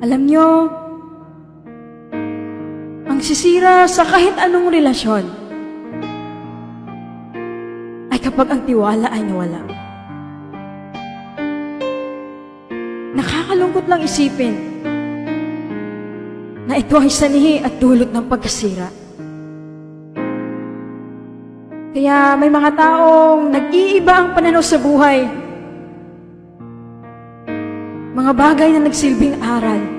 Alam nyo, ang sisira sa kahit anong relasyon ay kapag ang tiwala ay nawala. Nakakalungkot lang isipin na ito ay sanhi at dulot ng pagkasira. Kaya may mga taong nag-iiba ang pananaw sa buhay. Mga bagay na nagsilbing aral.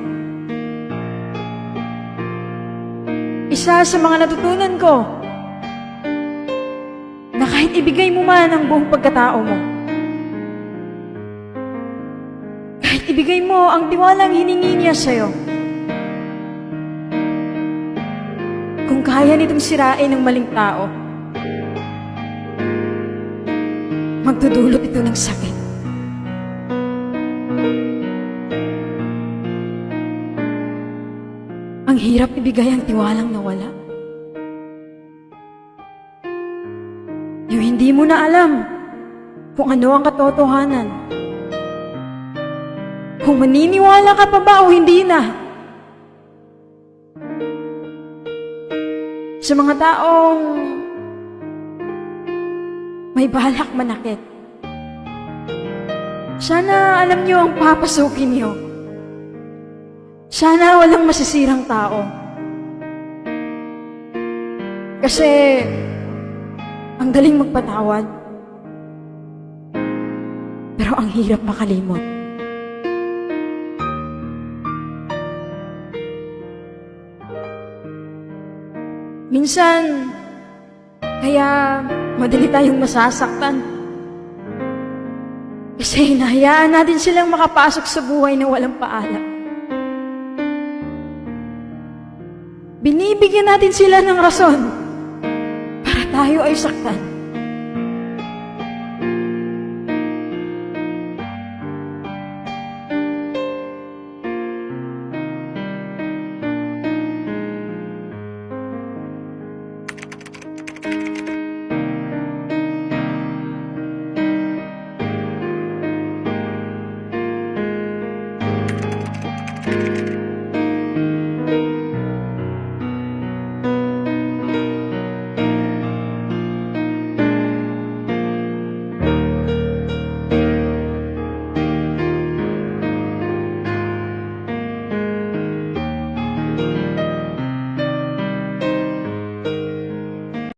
Isa sa mga natutunan ko na kahit ibigay mo man ang buong pagkatao mo, kahit ibigay mo ang tiwalang hiningi niya sa'yo, kung kaya nitong sirain ng maling tao, magdudulot ito ng sakit. Ang hirap ibigay ang tiwalang nawala. Yung hindi mo na alam kung ano ang katotohanan. Kung maniniwala ka pa ba o hindi na. Sa mga taong may balak manakit, sana alam niyo ang papasukin niyo. Sana walang masisirang tao. Kasi ang galing magpatawad, pero ang hirap makalimot. Minsan, kaya madali tayong masasaktan. Kasi hinahayaan natin silang makapasok sa buhay na walang paalam. Binibigyan natin sila ng rason para tayo ay saktan.